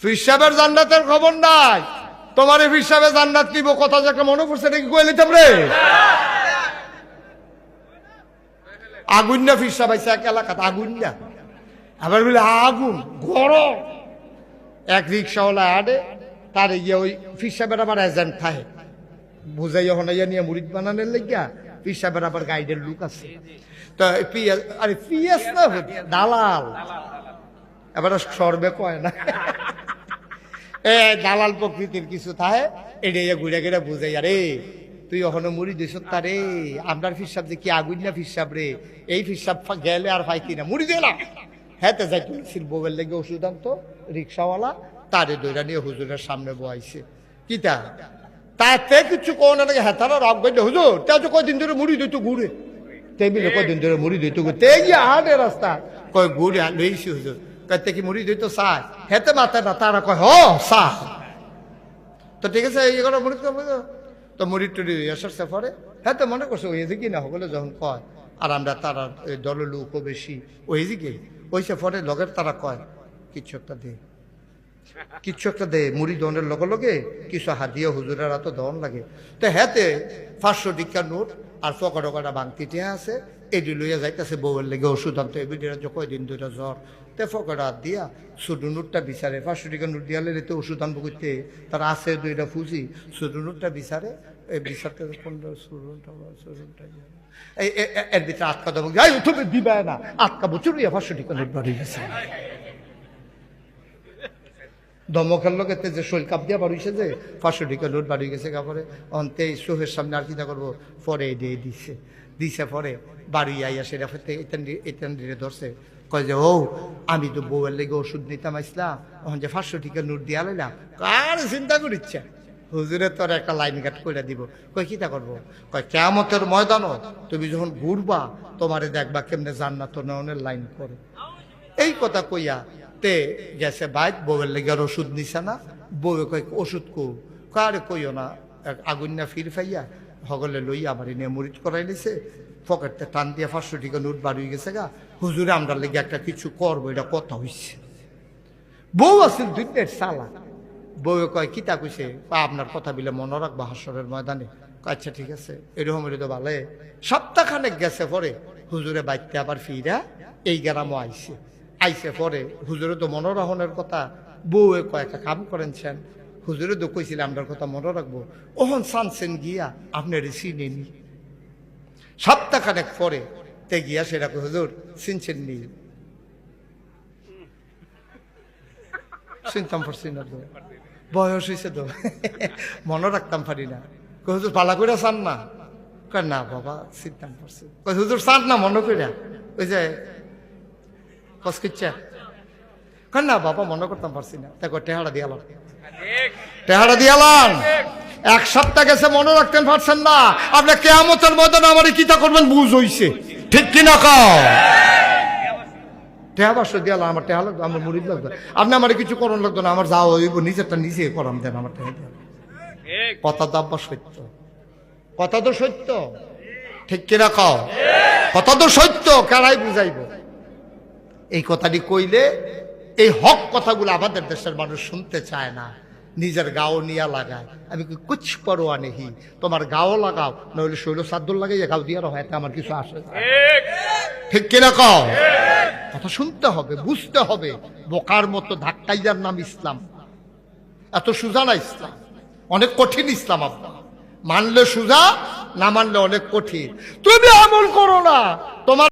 ফির সাহেবের জান্নাতের খবর নাই, তোমার ফির সাহেবের জান্নাত দিব কথা যে একটা মনে পড়ছে নাকি কয়ে নিতাম রে। আগুন না ফির সাহেব আইসা এক এলাকাত আগুন না, আবার বলে আগুন গরম। এক রিক্সাওয়ালা আডে তার গিয়ে ওই ফির সাহেবের আবার এজেন্ট থাকে, বুঝাইয়া হনাইয়া নিয়ে মুরিদ বানানোর লাগিয়া ফির সাহেবের আবার গাইডের লুক আছে। তো আরে পিএস না দালাল, এবার সর্বে কয় না এ দালাল প্রকৃতির কিছু থাকে, এটা ঘুরে ঘুরে বুঝাই। আরে তুই ওখানে মুড়ি দিস তারে, আপনার ফিরসাব যে কি আগুন না ফিরসাব রে, এই ফিরসাব গেলে আর পাইতি না মুড়ি দিলাম। হ্যাঁ তো যাই তুলসির বউয়ের লেগে ওষুধ আনতো রিক্সাওয়ালা, তারে দৈরা নিয়ে হুজুরের সামনে বয়াইছে। কিতা তাতে কিছু কোন হ্যাঁ তারা রাগ করলে হুজুর তা তো কয়দিন ধরে মুড়ি দিত ঘুরে, টেবিলে কয়দিন ধরে মুড়ি দিত ঘুরতে গিয়ে হাটে রাস্তা কয় ঘুরে লইছি হুজুর, কয়তে কি মুড়ি দিত চাই হেতে মাথা না, তারা কয় হ চা। তো ঠিক আছে এই করে মুড়ি তো মুড়ি টুড়ি আসার পরে হ্যাঁ তো মনে করছে ওই যে কি না হলে যখন কয়, আর আমরা তারা দলের লোকও বেশি ওই দিকে ওইসে পরে লগের তারা কয় কিছু একটা দে, কিছু একটা দে, মুড়ি দনের লগে লগে কিছু হাদিয়া হুজুরের তো দন লাগে। তো হ্যাঁতে 500 টিকার নোট আর ফকটা বাংতিতে আছে, এটি লইয়া যাইতেছে বউয়ের লেগে ওষুধ আনতো, এবিডিরা কয়দিন ধরে জ্বর। তে ফকটা দিয়া ছোট নোটটা বিচারে, 500 টিকার নোট দিয়ালে রেতে ওষুধ আনবো করতে, তার আছে দুইটা ফুজি, ছোট নোটটা বিচারে, এই বিচারতে 15-16টা এর ভিতরে আটকা দেবো তুমি দিবে না, আটকা বছর 500 টিকা নোট বাড়ি গেছে। দমকের লোক এতে যে শৈল কাপ দিয়া বাড়িয়েছে যে 500 টিকা নোট বাড়ি গেছে, কাপড়ে অন্তে চোখের সামনে আর চিন্তা করবো, পরে দিয়ে দিছে পরে বাড়ি আইয়া সেটা এতেন ধরছে, কয় যে ও আমি তো বউয়ের লেগে ওষুধ নিতাম আসলাম, এখন যে 500 টিকা নোট দিয়া লাইলাম, কার চিন্তা করিচ্ছে হুজুরে তোর একটা লাইন কাট করে দিব। কয় কিতা করবো, কয় কিয়ামতের ময়দানও তুমি যখন ঘুরবা তোমারে দেখবা কেমনে জান্নাত নয়নের লাইন করে। এই কথা কইয়া তে গেছে বাইক, বউয়ের লেগে আর ওষুধ নিছে না, বউয়ে কয় ওষুধ কারে কইও না, আগুন না ফির ফাইয়া হগলে লইয়া আমার নিয়ে মরিচ করাই নিছে, পকেটতে টান দিয়া 500 টিকা নোট বাড়িয়ে গেছে গা, হুজুরে আমরা লেগে একটা কিছু করবো, এটা কথা হইছে। বউ আছিল দুইটার সালা, বউয়ে কয় কিতা কইছে, আপনার কথা বিলে মনে রাখবো হাসরের ময়দানে। আচ্ছা ঠিক আছে, এরকম তো ভালো। সপ্তাহখানেক গেছে পরে হুজুরে বাইতে আবার ফিরা এই গ্রামও আইসে পরে হুজুরে তো মনোরহনের কথা, বউয়ে কয়েকটা কাম করেনছেন, হুজুরে তো কইছিল আপনার কথা মনে রাখবো, ওহন সানছেন গিয়া আপনার চিনেনি। সপ্তাহখানেক পরে তে গিয়া সেটা হুজুর চিনছেন নি, চিনতাম পারছি না তো, বয়স হয়েছে তো মনে রাখতাম পারি না। হুজুর পালা করে চান না, কয় না বাবা চিনতাম পারছি। হুজুর চান না মনে করে, ওই যে কসকিচ্ছা কয় না বাবা মনে করতাম পারছি না। তাই টেহারা দিয়ালাম 1 সপ্তাহ গেছে মনে রাখতেন পারছেন না, আপনি কিয়ামতের ময়দানে আমার কিতা করবেন বুঝ হইছে, ঠিক কিনা কও। টেহা 500 দিয়ালাম, আমার টেহা লাগতো, আমার মুড়িদ লাগতো, আপনি আমার কিছু করণ লাগতো না, আমার যাওয়া হইব, নিজেরটা নিজে করাম দেন, আমার টেহা দেন। কথা তো আব্বা সত্য, কথা তো সত্য, ঠিক কিনা কও, কথা তো সত্য, কারাই বুঝাইব। এই কথাটি কইলে এই হক কথাগুলো আমাদের দেশের মানুষ শুনতে চায় না, নিজের গাও নিয়ে লাগায়। আমি কুছ পরোয়া নেই, তোমার গাও লাগাও, নইলে শৈল সাদ্দুল লাগাইয়া গাও দিয়ে হয়, আমার কিছু আসে, ঠিক কিনা কও। কথা শুনতে হবে, বুঝতে হবে। বোকার মতো ধাক্কাইয়ার নাম ইসলাম, এত সোজা না ইসলাম, অনেক কঠিন ইসলাম। আব্বা মানলে সোজা, না মানলে অনেক কঠিন। তুমি আমল করো না, তোমার